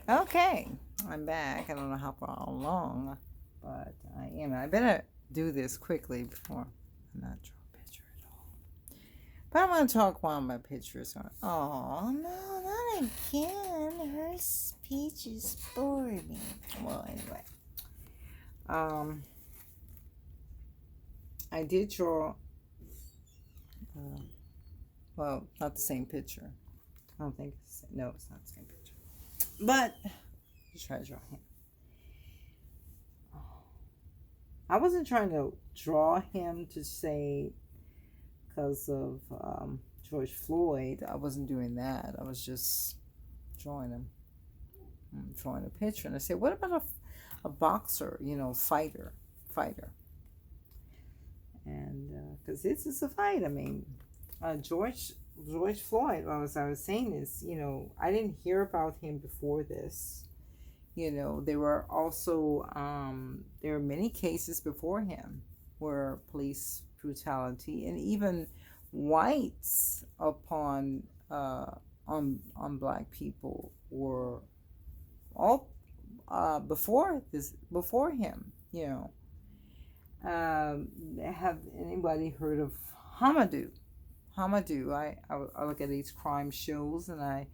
Okay, I'm back. I don't know how far along, but I am. I better do this quickly before I'm not draw a picture at all. But I'm going to talk while my pictures are. Oh, no, not again. Her speech is boring me. Well, anyway. Um, I did draw, uh, well, not the same picture. I don't think it's, no, it's not the same picture. But, just try to draw him. I wasn't trying to draw him to say because of George Floyd. I wasn't doing that. I was just drawing him, drawing a picture. And I said, what about a boxer, fighter? And because this is a fight. I mean, George Floyd, as I was saying is, I didn't hear about him before this. There were also there are many cases before him where police brutality and even whites upon on black people were all before him. Have anybody heard of Hamadou? Hamadou. I look at these crime shows and I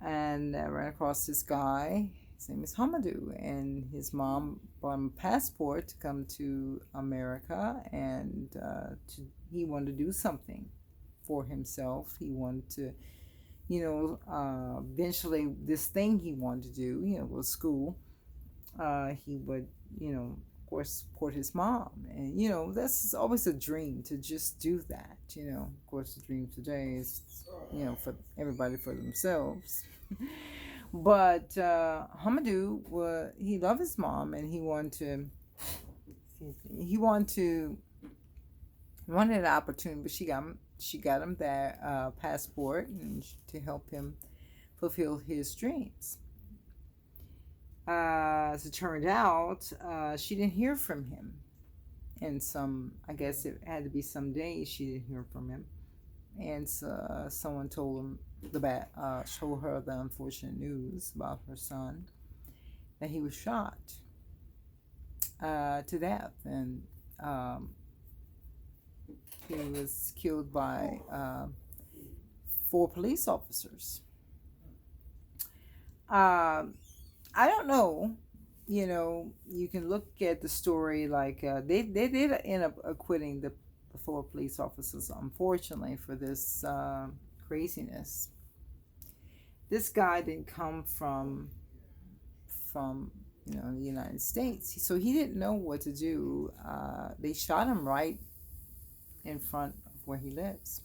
ran across this guy. His name is Hamadou, and his mom bought him a passport to come to America, and he wanted to do something for himself. He wanted to, eventually this thing he wanted to do, was school. He would, of course, support his mom, and that's always a dream to just do that. Of course, the dream today is, for everybody for themselves. But Hamadou, he loved his mom, and he wanted wanted an opportunity, but she got him that passport and to help him fulfill his dreams. As it turned out, she didn't hear from him, and I guess it had to be some days she didn't hear from him, and someone told him showed her the unfortunate news about her son, that he was shot to death, and he was killed by 4 police officers. I don't know. You can look at the story like they did end up acquitting the 4 police officers, unfortunately, for this craziness. This guy didn't come from the United States, so he didn't know what to do. They shot him right in front of where he lives.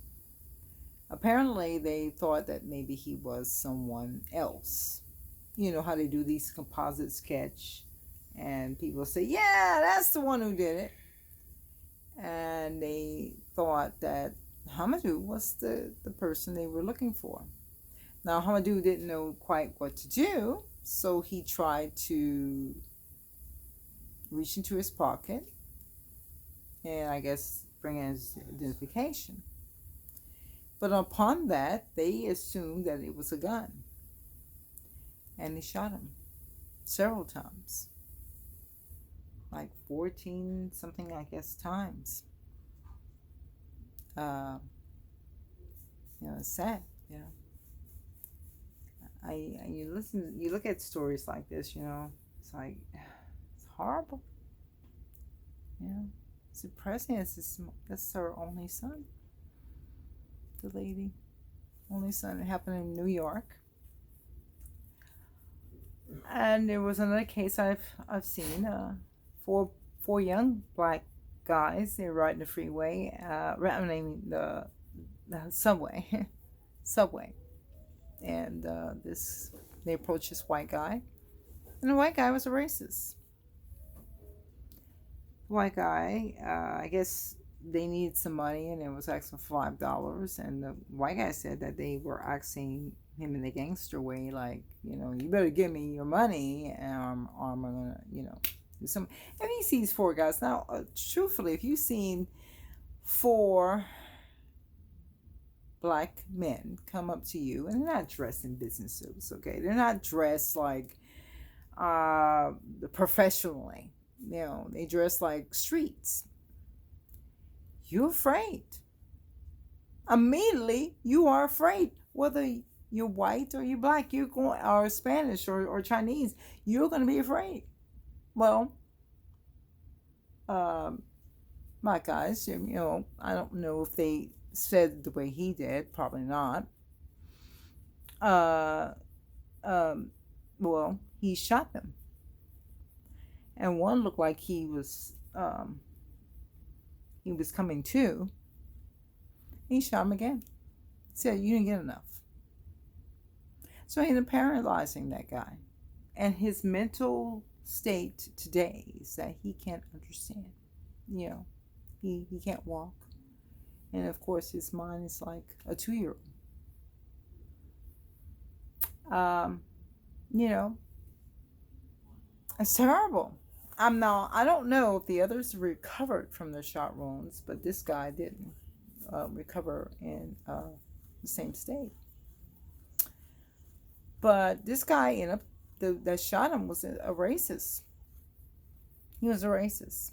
Apparently, they thought that maybe he was someone else. You know how they do these composite sketch, and people say, "Yeah, that's the one who did it," and they thought that Hamadou was the person they were looking for. Now, Hamadou didn't know quite what to do, so he tried to reach into his pocket and I guess bring in his identification. But upon that, they assumed that it was a gun, and they shot him several times, like 14 something, I guess, times. It's sad, you look at stories like this, it's like, it's horrible, it's depressing. That's her only son, the lady, only son. It happened in New York. And there was another case I've seen, four young black guys. They were riding the freeway, the subway, subway, and they approached this white guy, and the white guy was a racist. The white guy, I guess they needed some money, and it was asking for $5, and the white guy said that they were asking him in the gangster way, like, you better give me your money, or I'm gonna, do some. And he sees 4 guys. Now, truthfully, if you've seen 4 black men come up to you, and they're not dressed in business suits, okay? They're not dressed like uh, professionally. They dress like streets. You're afraid. Immediately, you are afraid. Whether you're white or you're black, you're going, or Spanish or Chinese, you're going to be afraid. Well, um, my guys, I don't know if they said the way he did. Probably not. Uh, um, well, he shot them, and one looked like he was coming to. He shot him again. He said, "You didn't get enough." So he ended up paralyzing that guy, and his mental state today is that he can't understand. You know, he can't walk, and of course his mind is like a 2-year-old. Um, you know, it's terrible. I don't know if the others recovered from their shot wounds, but this guy didn't recover in the same state. But this guy ended up, that shot him was a racist. He was a racist.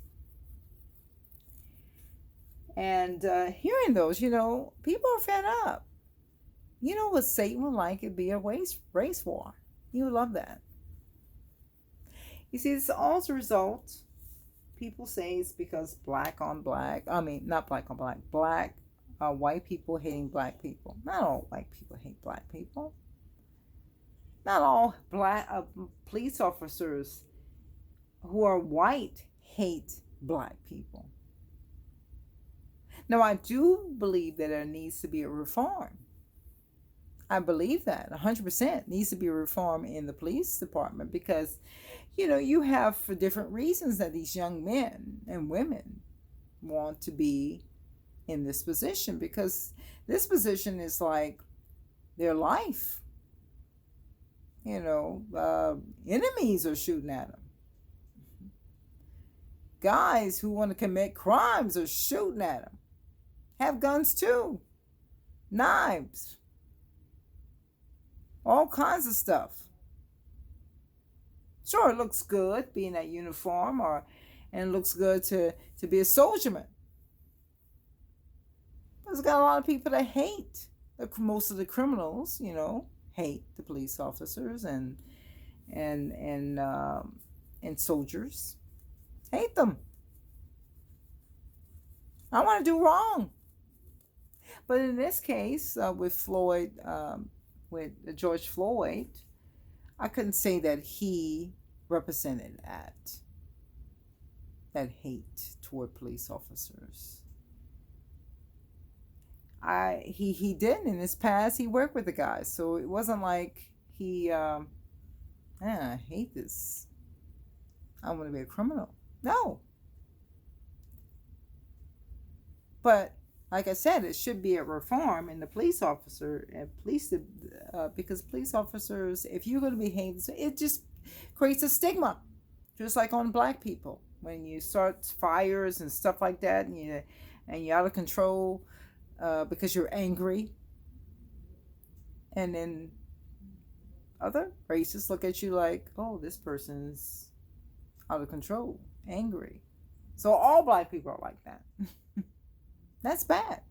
And hearing those, people are fed up. You know what Satan would like? It'd be a race war. He would love that. You see, this all as a result. People say it's because black on black. I mean, not black on black. White people hating black people. Not all white people hate black people. Not all black police officers who are white hate black people. Now, I do believe that there needs to be a reform. I believe that 100% needs to be a reform in the police department because, you have for different reasons that these young men and women want to be in this position because this position is like their life. Enemies are shooting at them. Guys who want to commit crimes are shooting at them. Have guns too. Knives. All kinds of stuff. Sure, it looks good being that uniform and it looks good to be a soldierman. But there's got a lot of people that hate. Most of the criminals, hate the police officers and soldiers. Hate them. I want to do wrong. But in this case, with George Floyd, I couldn't say that he represented that hate toward police officers. He didn't in his past. He worked with the guys, so it wasn't like he I hate this. I want to be a criminal. No. But like I said, it should be a reform in the police officer and because police officers, if you're going to behave, it just creates a stigma, just like on black people. When you start fires and stuff like that, and you're out of control because you're angry, and then other races look at you like, oh, this person's out of control, angry. So all black people are like that. That's bad.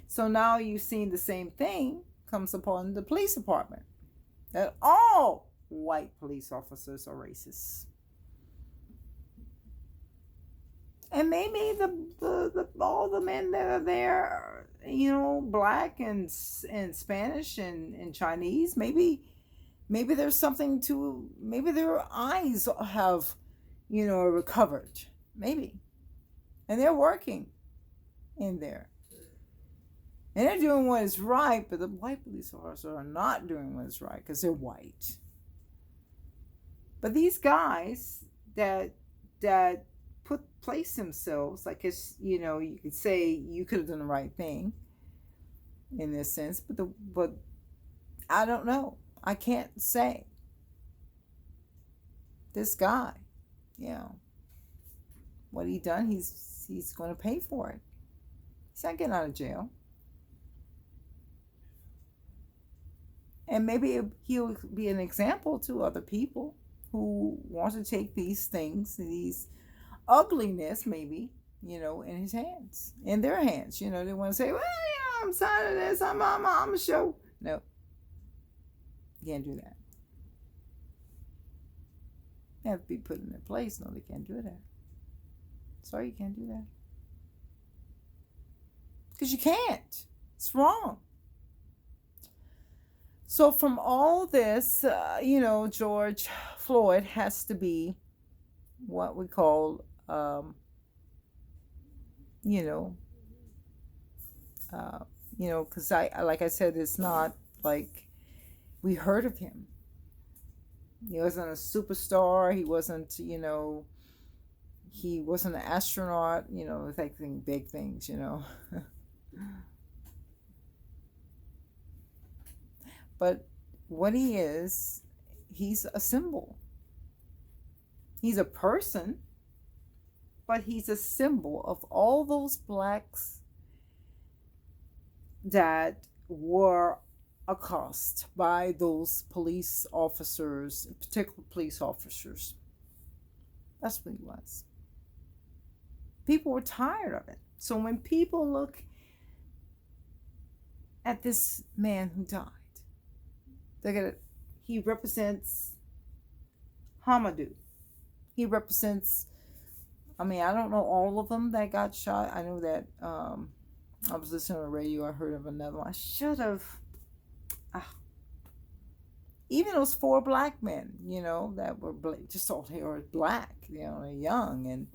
So now you've seen the same thing comes upon the police department. That all white police officers are racist. And maybe the all the men that are there, black and Spanish and Chinese, maybe there's something to, maybe their eyes have, recovered. Maybe. And they're working in there. And they're doing what is right, but the white police officers are not doing what is right because they're white. But these guys that place themselves, like it's, you could say you could have done the right thing in this sense, but I don't know. I can't say. This guy, what he done, he's going to pay for it. He's not getting out of jail. And maybe he'll be an example to other people who want to take these things, these ugliness, maybe, in his hands, in their hands. They want to say, well, I'm signing this, I'm a show. No, you can't do that. They have to be put in their place. No, they can't do that. Sorry, you can't do that. Because you can't. It's wrong. So, from all this, George Floyd has to be what we call, you know, because like I said, it's not like we heard of him. He wasn't a superstar. He wasn't, he wasn't an astronaut, thinking big things. But what he is, he's a symbol. He's a person, but he's a symbol of all those blacks that were accosted by those police officers, particular police officers. That's what he was. People were tired of it. So when people look at this man who died, he represents Hamadou. He represents, I don't know all of them that got shot. I know that I was listening on the radio. I heard of another one. I should have. Even those 4 black men, that were just all they were black, they're young, and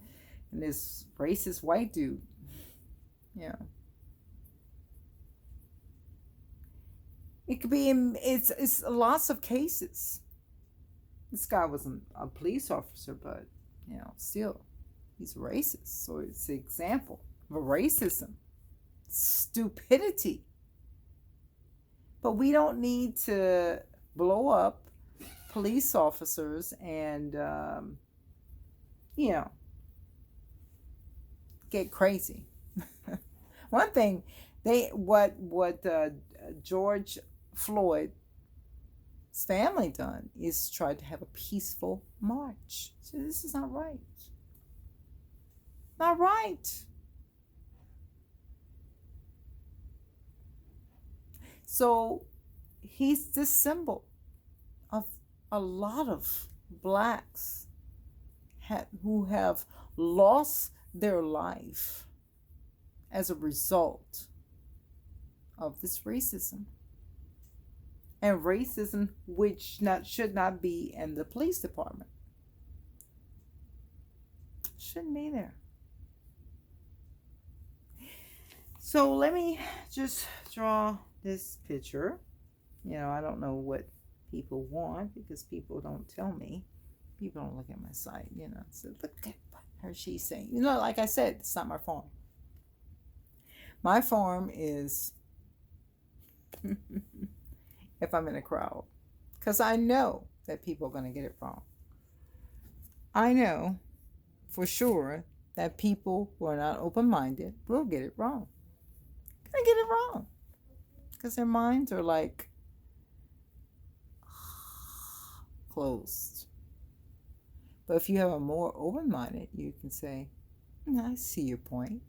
this racist white dude, It could be it's lots of cases. This guy wasn't a police officer, but still, he's racist. So it's an example of racism, stupidity. But we don't need to blow up police officers and get crazy. One thing what George Floyd's family done is tried to have a peaceful march. So this is not right. Not right. So he's this symbol of a lot of blacks who have lost their life as a result of this racism. And racism which should not be in the police department. Shouldn't be there. So let me just draw this picture. I don't know what people want because people don't tell me. People don't look at my site, So look at what her she's saying. Like I said, it's not my farm. My farm is if I'm in a crowd. Because I know that people are going to get it wrong. I know for sure that people who are not open-minded will get it wrong. Gonna get it wrong. Because their minds are like closed. But if you have a more open-minded, you can say, I see your point,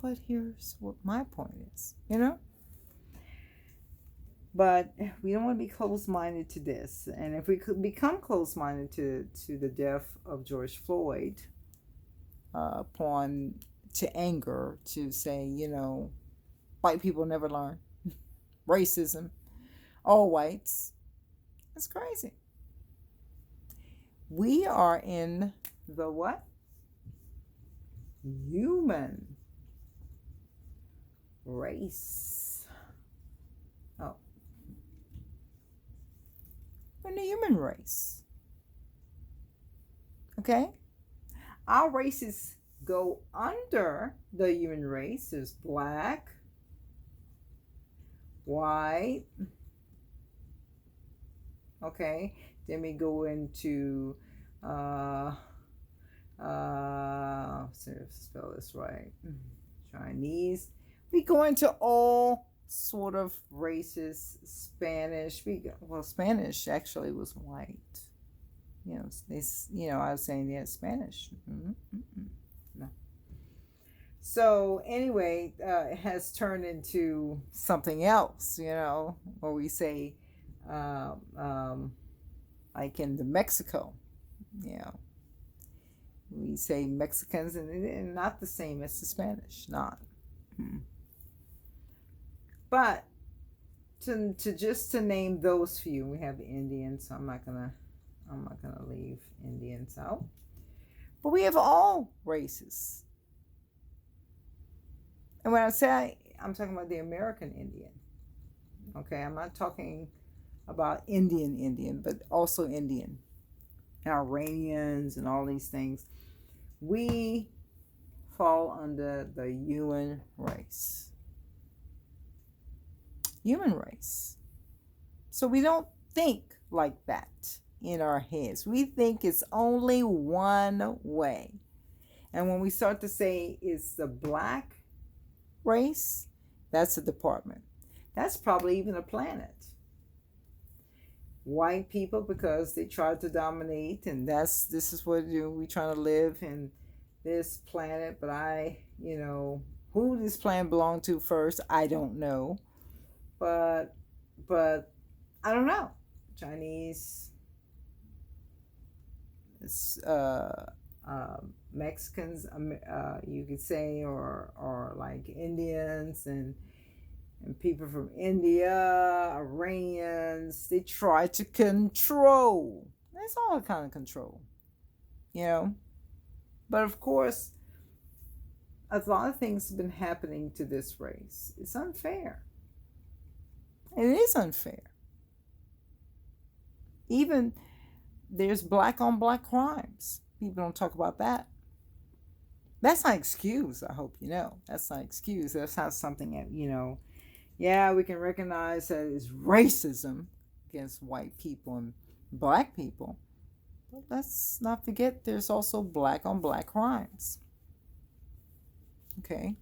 but here's what my point is, But we don't want to be closed-minded to this. And if we could become closed-minded to the death of George Floyd, upon to anger, to say, white people never learn, racism, all whites, that's crazy. We are in the what? Human race. Oh. We're in the human race. Okay? Our races go under the human race. There's black, white. Okay? Then we go into spell this right. Chinese. We go into all sort of races. Spanish. Spanish actually was white. I was saying, yeah, Spanish. No. So anyway, it has turned into something else, where we say, um, um, like in the Mexico, you know, we say Mexicans, and not the same as the Spanish, not. Mm. But to name those few, we have the Indians. So I'm not gonna leave Indians out. But we have all races. And when I say I'm talking about the American Indian, okay, I'm not talking about Indian, but also Indian, and Iranians, and all these things. We fall under the human race. Human race. So we don't think like that in our heads. We think it's only one way. And when we start to say it's the black race, that's a department. That's probably even a planet. White people, because they tried to dominate, and this is what we trying to live in this planet. But who this planet belonged to first, I don't know. But I don't know. Chinese, Mexicans, you could say, or like Indians and people from India, Iranians. They try to control. That's all kind of control, But of course, a lot of things have been happening to this race. It's unfair. And it is unfair. Even there's black on black crimes. People don't talk about that. That's not excuse, I hope you know. That's not excuse. That's not something that, yeah, we can recognize that it's racism against white people and black people. But let's not forget there's also black on black crimes. Okay.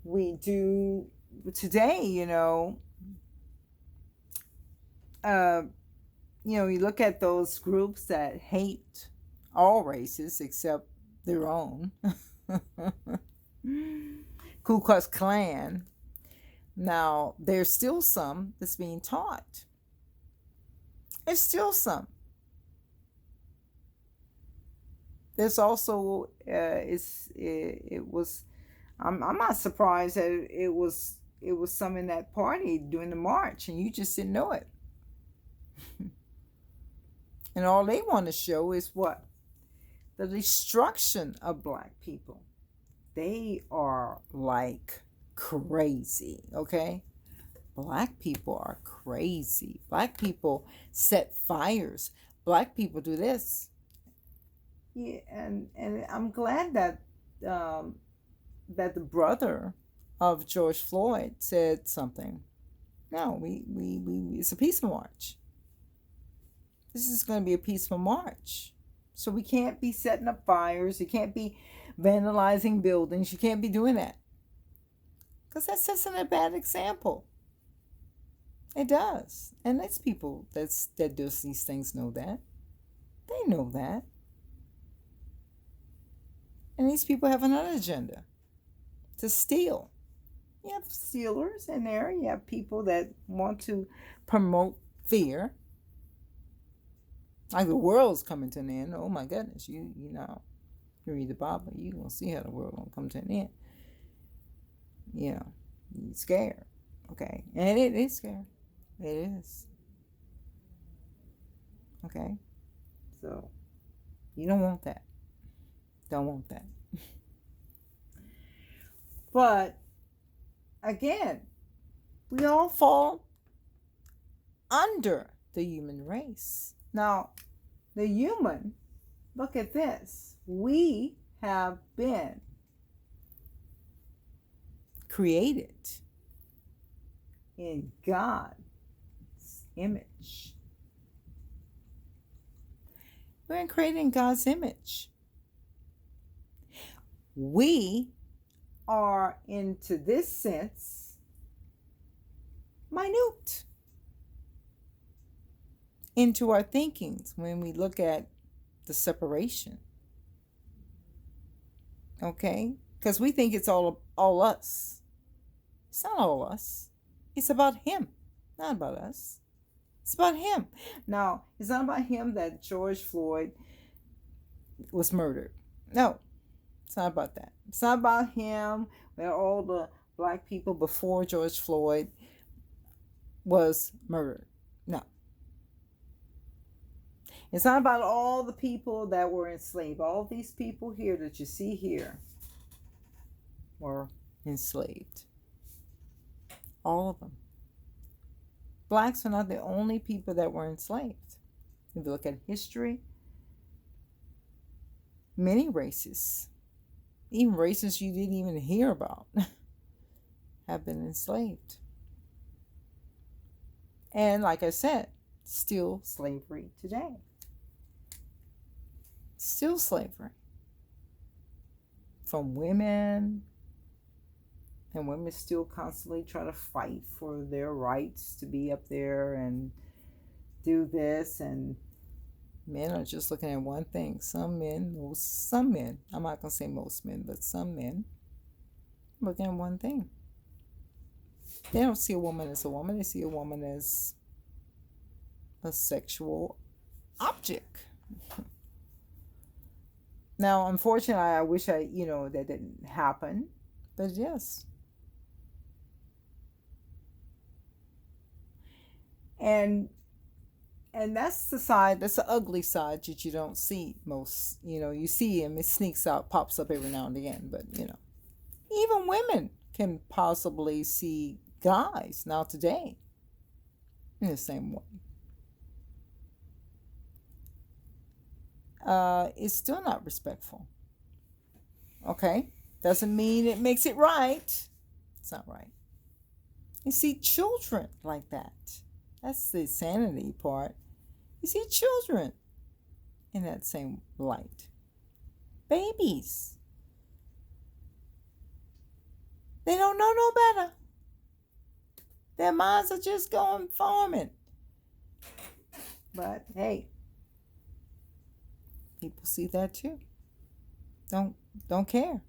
We do today, you look at those groups that hate all races except their own. Ku Klux Klan. Now, there's still some that's being taught. There's still some. There's also it was. I'm not surprised that it was some in that party during the march, and you just didn't know it. And all they want to show is what? The destruction of black people. They are like crazy, okay? Black people are crazy. Black people set fires. Black people do this. Yeah, and I'm glad that that the brother of George Floyd said something. No, we it's a peaceful march. This is going to be a peaceful march. So we can't be setting up fires. You can't be vandalizing buildings. You can't be doing that. Because that sets a bad example. It does. And these people that does these things know that. They know that. And these people have another agenda. To steal. You have stealers in there. You have people that want to promote fear. Like the world's coming to an end. Oh my goodness. You read the Bible, you're going to see how the world going to come to an end. You're scared. Okay. And it is scary. It is. Okay. So, you don't want that. Don't want that. But, again, we all fall under the human race. Now, the human, look at this. We have been created in God's image. We're created in God's image. We are, into this sense, minute into our thinkings when we look at the separation. Okay? Because we think it's all us. It's not all us. It's about him, not about us. It's about him. Now, it's not about him that George Floyd was murdered. No, it's not about that. It's not about him where all the black people before George Floyd was murdered. No. It's not about all the people that were enslaved. All these people here that you see here were enslaved. All of them. Blacks are not the only people that were enslaved. If you look at history, many races, even races you didn't even hear about, have been enslaved. And like I said, still slavery today. Still slavery. From women, and women still constantly try to fight for their rights to be up there and do this, and men are just looking at one thing. Some men, I'm not going to say most men, but some men looking at one thing. They don't see a woman as a woman. They see a woman as a sexual object. Now, unfortunately, I wish that didn't happen. But yes. And that's the ugly side that you don't see most. You see him, it sneaks out, pops up every now and again. But, even women can possibly see guys now today in the same way. It's still not respectful. Okay? Doesn't mean it makes it right. It's not right. You see children like that. That's the sanity part. You see children in that same light. Babies. They don't know no better. Their minds are just going farming. But hey, people see that too. Don't care.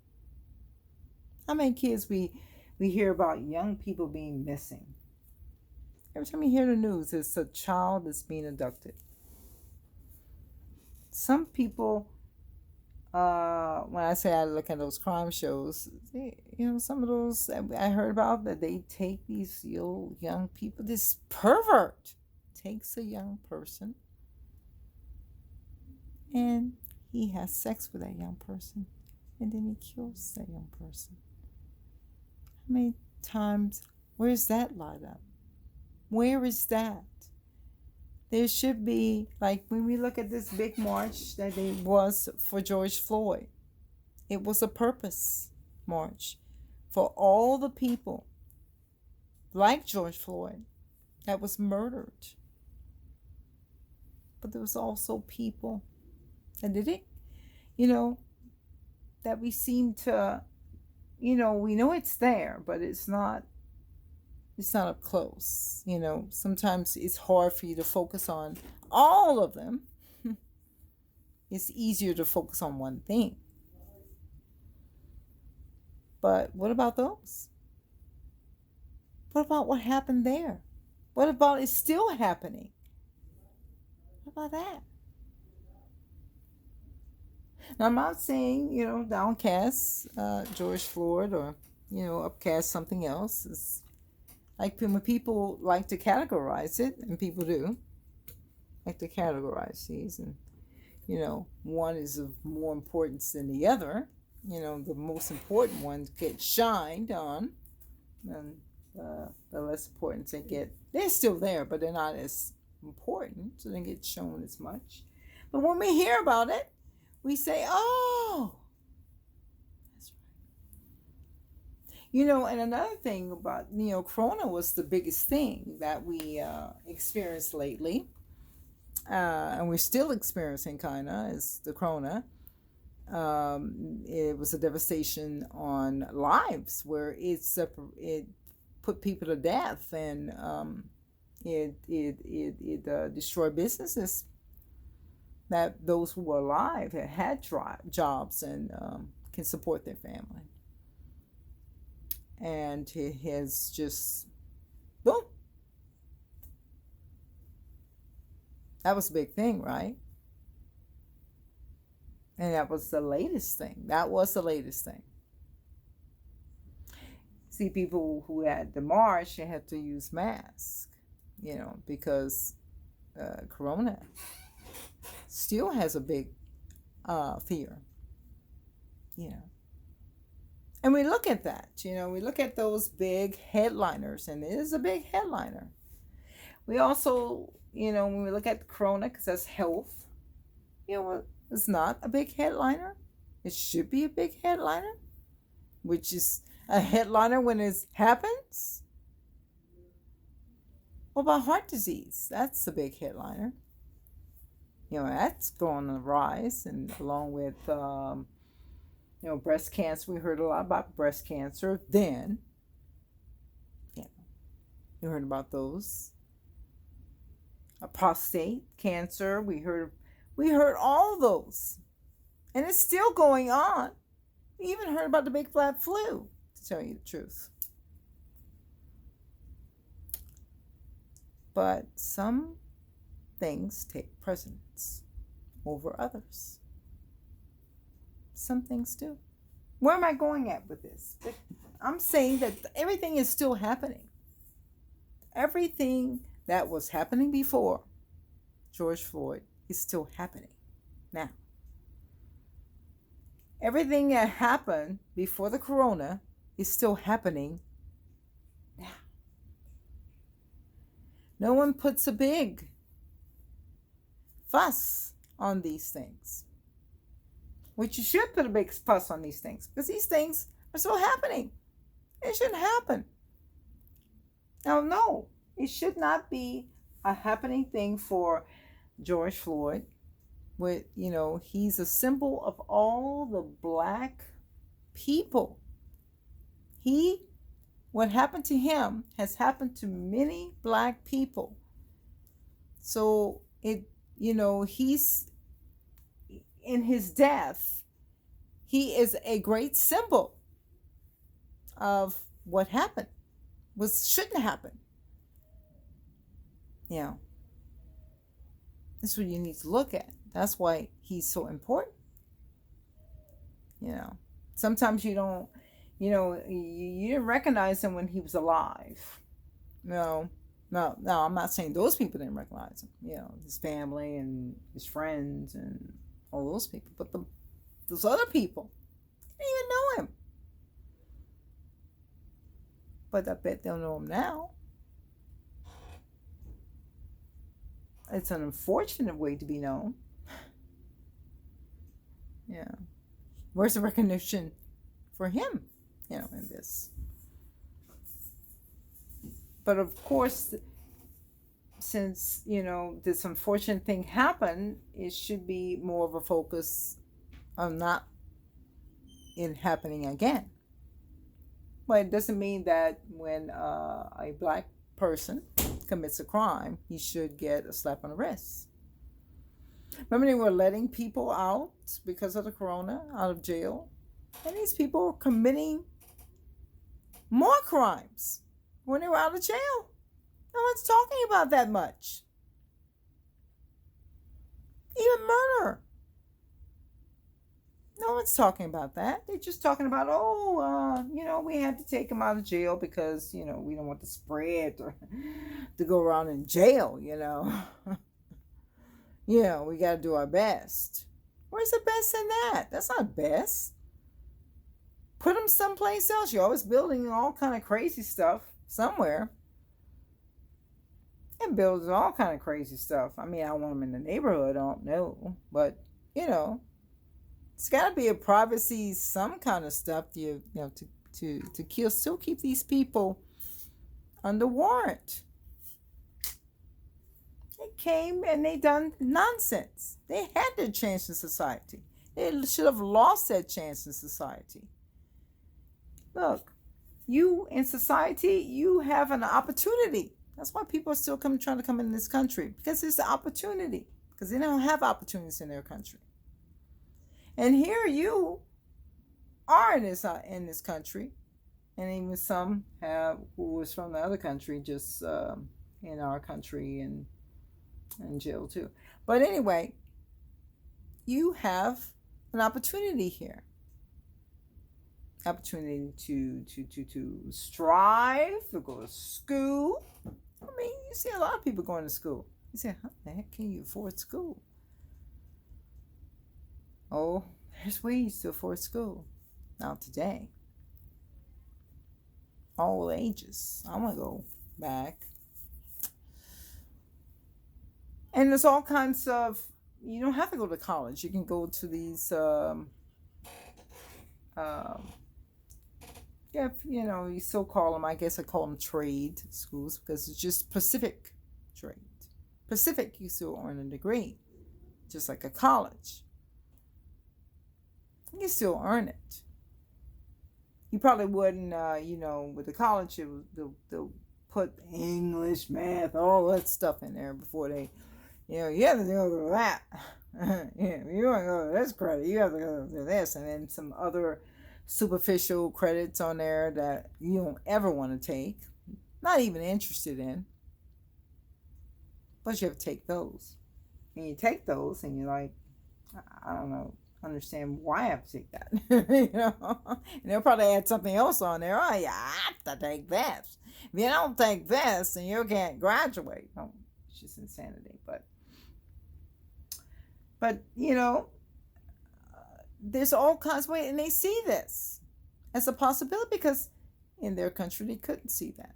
How many kids we hear about young people being missing? Every time you hear the news, it's a child that's being abducted. Some people, when I say I look at those crime shows, some of those I heard about, that they take these young people. This pervert takes a young person and he has sex with that young person, and then he kills that young person. How many times? Where's that light up? Where is that? There should be, like when we look at this big march that it was for George Floyd, it was a purpose march for all the people like George Floyd that was murdered. But there was also people that did it, that we seem to, we know it's there, but it's not up close. Sometimes it's hard for you to focus on all of them. It's easier to focus on one thing. But what about those? What about what happened there? What about it's still happening? What about that? Now, I'm not saying, downcast George Floyd or, upcast something else. It's like when people like to categorize it, and people do like to categorize these, and, one is of more importance than the other. The most important ones get shined on, and the less important they're still there, but they're not as important, so they get shown as much. But when we hear about it, we say, oh, that's right. And another thing about, Corona was the biggest thing that we experienced lately. And we're still experiencing, is the Corona. It was a devastation on lives where it put people to death, and it destroyed businesses that those who were alive had jobs and can support their family. And it has just boom. That was a big thing, right? And that was the latest thing. That was the latest thing. See, people who had the march, they had to use masks, because Corona still has a big fear, And we look at that, we look at those big headliners, and it is a big headliner. We also, when we look at Corona, because that's health, it's not a big headliner. It should be a big headliner, which is a headliner when it happens. What about heart disease? That's a big headliner. That's going on the rise, and along with, breast cancer. We heard a lot about breast cancer then. You heard about those. Prostate cancer. We heard all those, and it's still going on. We even heard about the big flat flu, to tell you the truth. But some things take precedence over others. Some things do. Where am I going at with this? I'm saying that everything is still happening. Everything that was happening before George Floyd is still happening now. Everything that happened before the corona is still happening now. No one puts a big fuss on these things, which you should put a big fuss on these things, because these things are still happening. It shouldn't happen. Now, no, it should not be a happening thing for George Floyd. With, he's a symbol of all the black people. What happened to him has happened to many black people. So he's, in his death, he is a great symbol of what happened, shouldn't happen. That's what you need to look at. That's why he's so important. Sometimes you don't, you didn't recognize him when he was alive. No, I'm not saying those people didn't recognize him. His family and his friends and all those people. But those other people didn't even know him. But I bet they'll know him now. It's an unfortunate way to be known. Where's the recognition for him, in this? But of course, since, this unfortunate thing happened, it should be more of a focus on not it happening again. But it doesn't mean that when a black person commits a crime, he should get a slap on the wrist. Remember, they were letting people out because of the corona, out of jail, and these people were committing more crimes when they were out of jail. No one's talking about that much. Even murder. No one's talking about that. They're just talking about, we had to take him out of jail because, we don't want the spread to go around in jail, we got to do our best. Where's the best in that? That's not best. Put them someplace else. You're always building all kind of crazy stuff somewhere. And building all kind of crazy stuff. I mean, I want them in the neighborhood. I don't know. But, it's got to be a privacy, some kind of stuff to still keep these people under warrant. They came and they done nonsense. They had to change the society. They should have lost that chance in society. Look, you in society, you have an opportunity. That's why people are still trying to come in this country, because it's an opportunity. Because they don't have opportunities in their country. And here you are in this country, and even some have who was from the other country just in our country and in jail too. But anyway, you have an opportunity here. Opportunity to strive, to go to school. I mean, you see a lot of people going to school. You say, how the heck can you afford school? Oh, there's ways to afford school. Now today, all ages. I want to go back. And there's all kinds of, you don't have to go to college. You can go to these, yeah, you still call them, I guess I call them trade schools, because it's just Pacific trade. Pacific, you still earn a degree, just like a college. You can still earn it. You probably wouldn't, with the college, they'll put English, math, all that stuff in there before they, you have to go to that. You want to go to this credit, you have to go to this, and then some other superficial credits on there that you don't ever want to take, not even interested in, but you have to take those. And you take those, and you're like, I don't know, understand why I have to take that. And they'll probably add something else on there. Oh yeah, I have to take this. If you don't take this, then you can't graduate. Oh, it's just insanity. But there's all kinds of ways, and they see this as a possibility, because in their country they couldn't see that.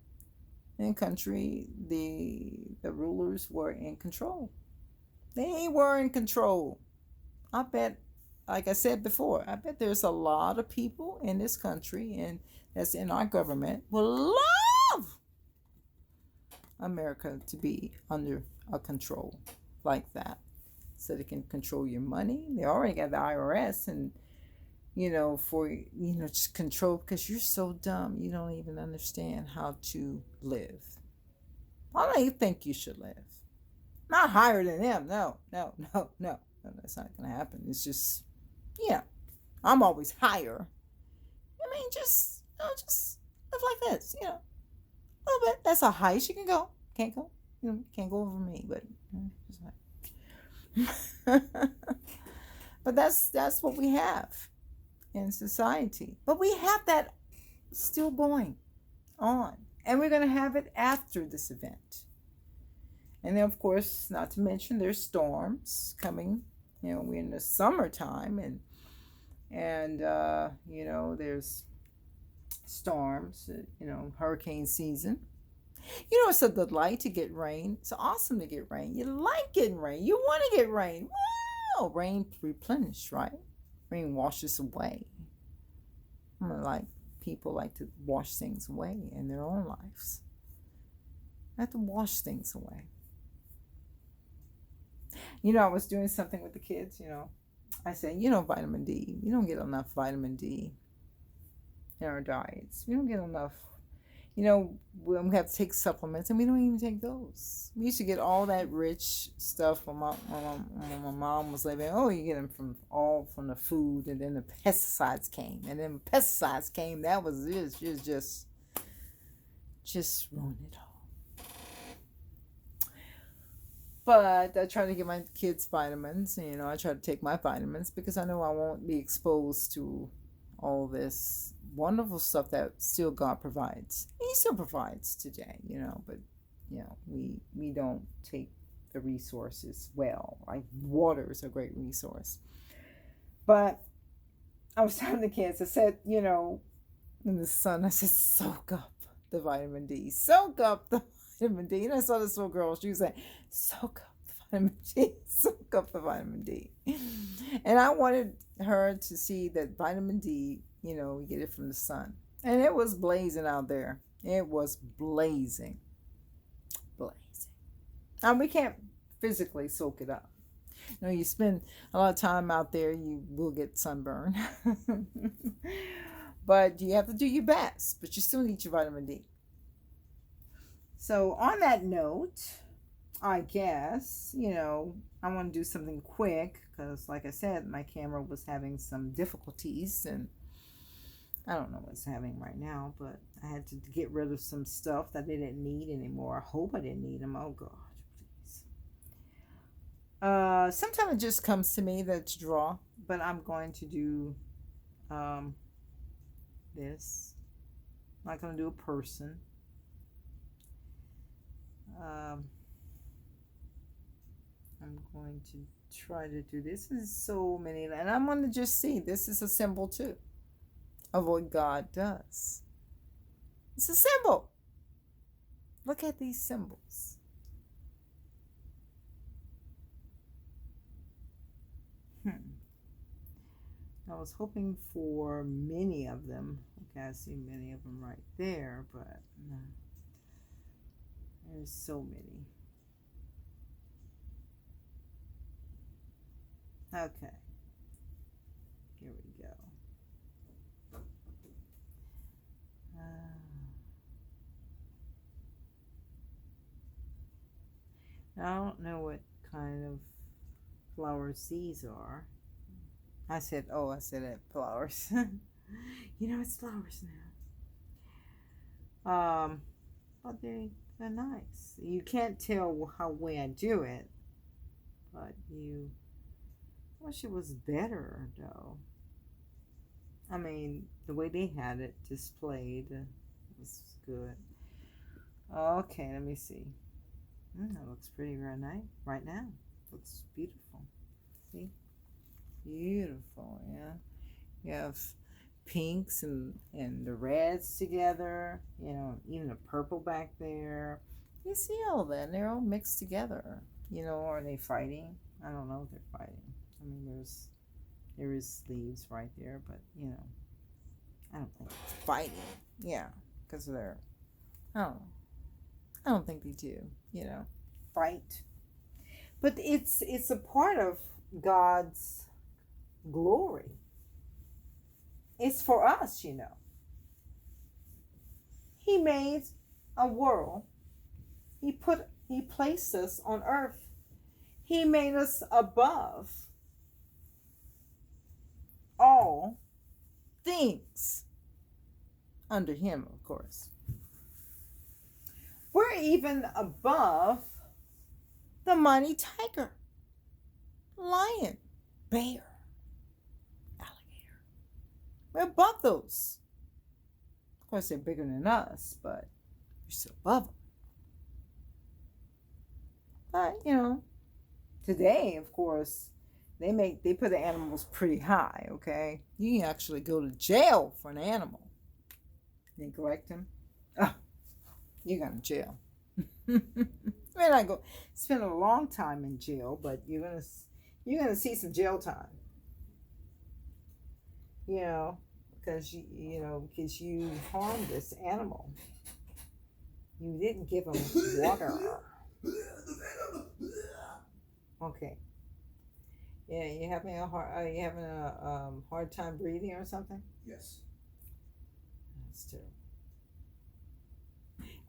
In the country, the rulers were in control. They were in control. I bet, like I said before, I bet there's a lot of people in this country and that's in our government will love America to be under a control like that, so they can control your money. They already got the IRS, and just control, because you're so dumb you don't even understand how to live. How do you think you should live? Not higher than them. No, that's not gonna happen. It's just, I'm always higher. I mean, just live like this, a little bit. That's how high you can go. Can't go, can't go over me, but just like. But that's what we have in society. But we have that still going on, and we're going to have it after this event. And then, of course, not to mention, there's storms coming. We're in the summertime, and there's storms. Hurricane season. It's a delight to get rain. It's awesome to get rain. You like getting rain. You want to get rain. Well, rain replenish, right? Rain washes away. People like to wash things away in their own lives. I have to wash things away. I was doing something with the kids, I said, vitamin D. We don't get enough vitamin D in our diets. We don't get enough. We have to take supplements, and we don't even take those. We used to get all that rich stuff when my mom was living. Oh, you get them from the food, and then the pesticides came. And then pesticides came, that was just ruined it all. But I try to give my kids vitamins. I try to take my vitamins, because I know I won't be exposed to all this wonderful stuff that still God provides. He still provides today, but we don't take the resources well. Like water is a great resource. But I was telling the kids, I said, in the sun, I said, soak up the vitamin D. Soak up the vitamin D. And I saw this little girl, she was like, soak up the vitamin D. Soak up the vitamin D. And I wanted her to see that vitamin D, we get it from the sun. And it was blazing out there. It was blazing. And we can't physically soak it up. No, you spend a lot of time out there, you will get sunburn. But you have to do your best. But you still need your vitamin D. So, on that note, I guess, I want to do something quick because, like I said, my camera was having some difficulties and I don't know what's having right now, but I had to get rid of some stuff that I didn't need anymore. I hope I didn't need them. Oh, God, please. Sometimes it just comes to me that to draw, but I'm going to do this. I'm not going to do a person. I'm going to try to do this. This is so many, and I'm going to just see. This is a symbol too of what God does. It's a symbol. Look at these symbols. I was hoping for many of them. Okay, I see many of them right there, but no. There's so many. Okay. Here we go. I don't know what kind of flowers these are. I said it, flowers. It's flowers now. But they're nice. You can't tell how way I do it, but I wish it was better though. I mean, the way they had it displayed was good. Okay, let me see. That looks pretty right now. Looks beautiful. See? Beautiful, yeah. You have pinks and the reds together, even the purple back there. You see all that, and they're all mixed together. Are they fighting? I don't know if they're fighting. I mean, there is leaves right there, but I don't think it's fighting. Yeah, because they're, I don't know. I don't think they do, fight. But it's a part of God's glory. It's for us, He made a world. He placed us on earth. He made us above all things under him, of course. We're even above the mighty tiger, lion, bear, alligator. We're above those. Of course, they're bigger than us, but we're still above them. But, today, of course, they put the animals pretty high, okay? You can actually go to jail for an animal. Neglect him. Oh, you're going to jail. I mean, I go spend a long time in jail, but you're gonna see some jail time. Because you harmed this animal. You didn't give him water. Okay. Yeah, you having a hard time breathing or something? Yes. That's terrible.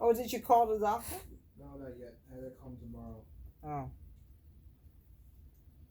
Oh, did you call the doctor? No, not yet. I had to come tomorrow. Oh.